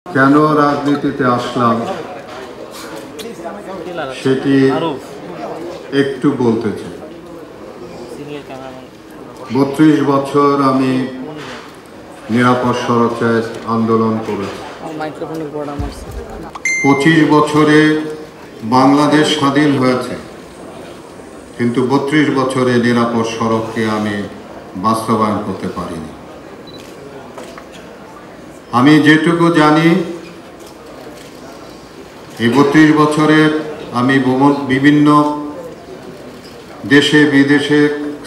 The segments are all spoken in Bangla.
কেন রাজনীতিতে আসলাম সেটি একটু বলতে চাই। ৩২ বছর আমি নিরাপদ সড়কের আন্দোলন করেছি। ২৫ বছরে বাংলাদেশ স্বাধীন হয়েছে, কিন্তু ৩২ বছরে নিরাপদ সড়ককে আমি বাস্তবায়ন করতে পারিনি। আমি যেটুকু জানি, এই ৩২ বছরে আমি বিভিন্ন দেশে বিদেশে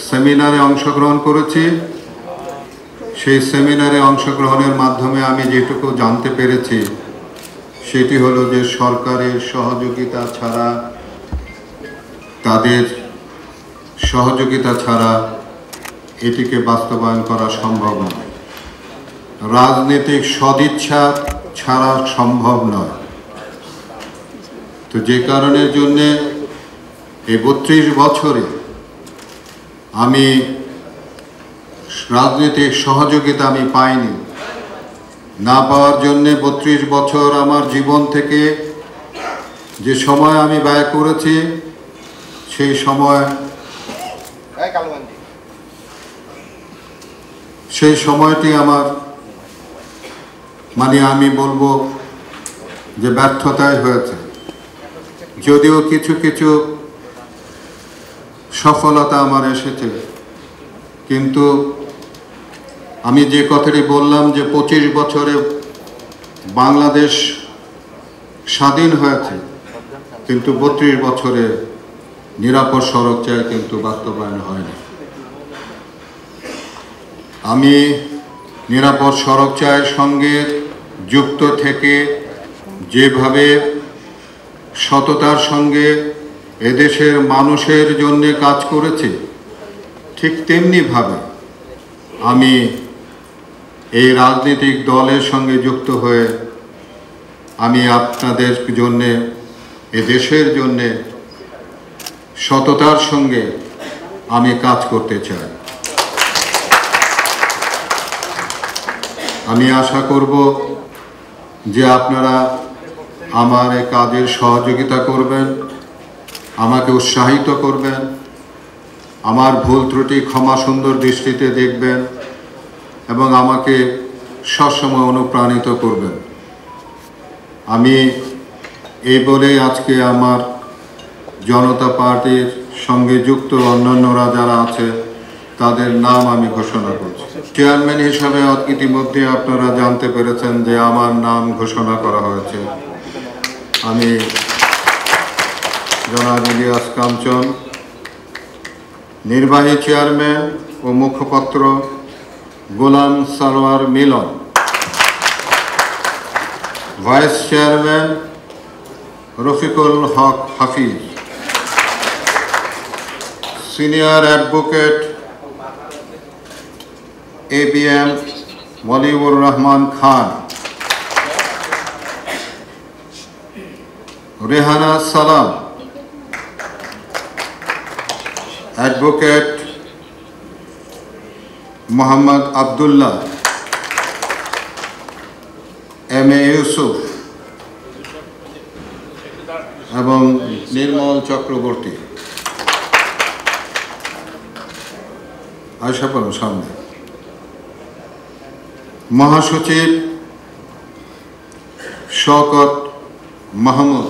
সেমিনারে অংশগ্রহণ করেছি। সেই সেমিনারে অংশগ্রহণের মাধ্যমে আমি যেটুকু জানতে পেরেছি সেটি হলো যে সরকারের সহযোগিতা ছাড়া, তাদের সহযোগিতা ছাড়া এটিকে বাস্তবায়ন করা সম্ভব নয়। রাজনৈতিক সদিচ্ছা ছাড়া সম্ভব নয়। তো যে কারণের জন্যে এই ৩২ বছরে আমি রাজনৈতিক সহযোগিতা আমি পাইনি। না পাওয়ার জন্যে ৩২ বছর আমার জীবন থেকে যে সময় আমি ব্যয় করেছি, সেই সময়টি আমার আমি বলবো যে ব্যর্থতাই হয়েছে। যদিও কিছু কিছু সফলতা আমার এসেছে, কিন্তু আমি যে কথাটি বললাম যে ২৫ বছরে বাংলাদেশ স্বাধীন হয়েছে, কিন্তু ৩২ বছরে নিরাপদ সড়ক চাই কিন্তু বাস্তবায়ন হয়নি। আমি নিরাপদ সড়ক চায়ের সঙ্গে যুক্ত থেকে যেভাবে সততার সঙ্গে এদেশের মানুষের জন্য কাজ করেছি, ঠিক তেমনিভাবে আমি এই রাজনৈতিক দলের সঙ্গে যুক্ত হয়ে আমি আপনাদের জন্যে, এদেশের জন্যে সততার সঙ্গে আমি কাজ করতে চাই। আমি আশা করব যে আপনারা আমার এই কাজের সহযোগিতা করবেন, আমাকে উৎসাহিত করবেন, আমার ভুল ত্রুটি ক্ষমা সুন্দর দৃষ্টিতে দেখবেন এবং আমাকে সবসময় অনুপ্রাণিত করবেন। আমি এই বলেই আজকে আমার জনতা পার্টির সঙ্গে যুক্ত অন্যান্যরা যারা আছে তাদের নাম আমি ঘোষণা করছি। চেয়ারম্যান হিসাবে ইতিমধ্যে আপনারা জানতে পেরেছেন যে আমার নাম ঘোষণা করা হয়েছে। আমি জনাব ইলিয়াস কাঞ্চন। নির্বাহী চেয়ারম্যান ও মুখপাত্র Golam Sarwar Milon. Vice chairman Rafiqul Haque Hafiz. Senior advocate ABM Waliur Rahman Khan. Rehana Salam. Advocate Mohammad Abdullah. MA Yusuf এবং নির্মল চক্রবর্তী। আশা করো সামনে। মহাসচিব শওকত মাহমুদ।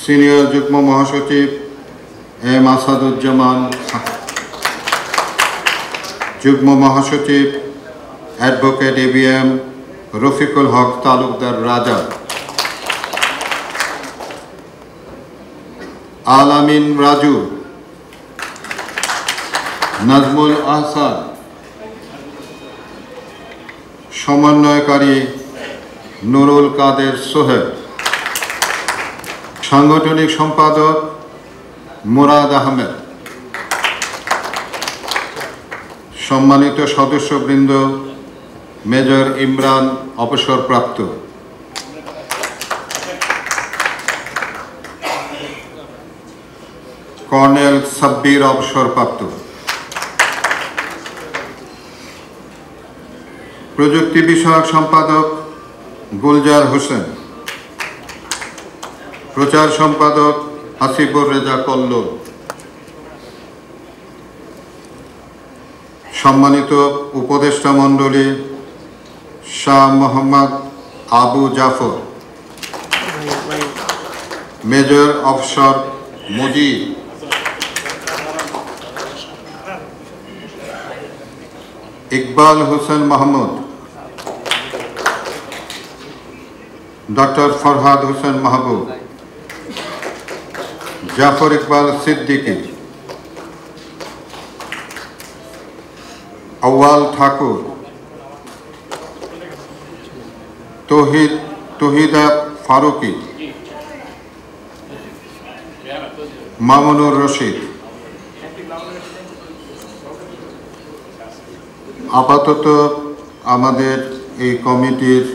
সিনিয়র যুগ্ম মহাসচিব M আসাদুজ্জামান। যুগ্ম মহাসচিব অ্যাডভোকেট ABM রফিকুল হক তালুকদার রাজা। আল আমিন রাজু। নাজমুল আহসান। সমন্বয়কারী নুরুল কাদের সোহেল। সাংগঠনিক সম্পাদক মুরাদ আহমেদ। সম্মানিত সদস্যবৃন্দ, মেজর ইমরান অবসরপ্রাপ্ত। কর্নেল সাব্বির অবসরপ্রাপ্ত। প্রযুক্তি বিষয়ক সম্পাদক গুলজার হোসেন, প্রচার সম্পাদক হাসিবুর রেজা কল্লোল, সম্মানিত উপদেষ্টা মণ্ডলী Shah Mohammad Abu Jafar, major officer Mujib, Iqbal Hossain Mahmud, doctor Farhad Hossain Mahbub, Jafar Iqbal Siddiqui, Awal Thakur, Tahida Faruqui, Mamunur Rashid. আপাতত আমাদের এই কমিটির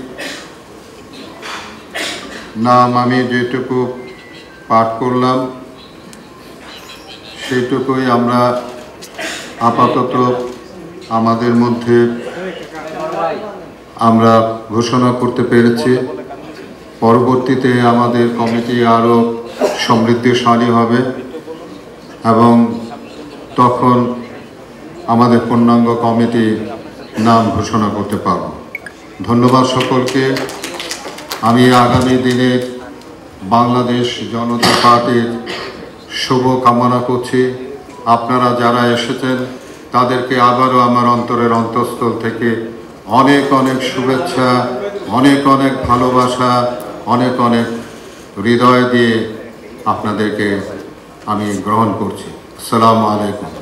নাম আমি যেটুকু পাঠ করলাম সেইটুকুই আমরা আপাতত আমাদের মধ্যে আমরা ঘোষণা করতে পেরেছি। পরবর্তীতে আমাদের কমিটি আরও সমৃদ্ধশালী হবে এবং তখন আমাদের পূর্ণাঙ্গ কমিটি নাম ঘোষণা করতে পারব। ধন্যবাদ সকলকে। আমি আগামী দিনে বাংলাদেশ জনতা পার্টির শুভ কামনা করছি। আপনারা যারা এসেছেন তাদেরকে আবারও আমার অন্তরের অন্তঃস্থল থেকে অনেক অনেক শুভেচ্ছা, অনেক অনেক ভালোবাসা, অনেক অনেক হৃদয় দিয়ে আপনাদেরকে আমি গ্রহণ করছি। আসসালামু আলাইকুম।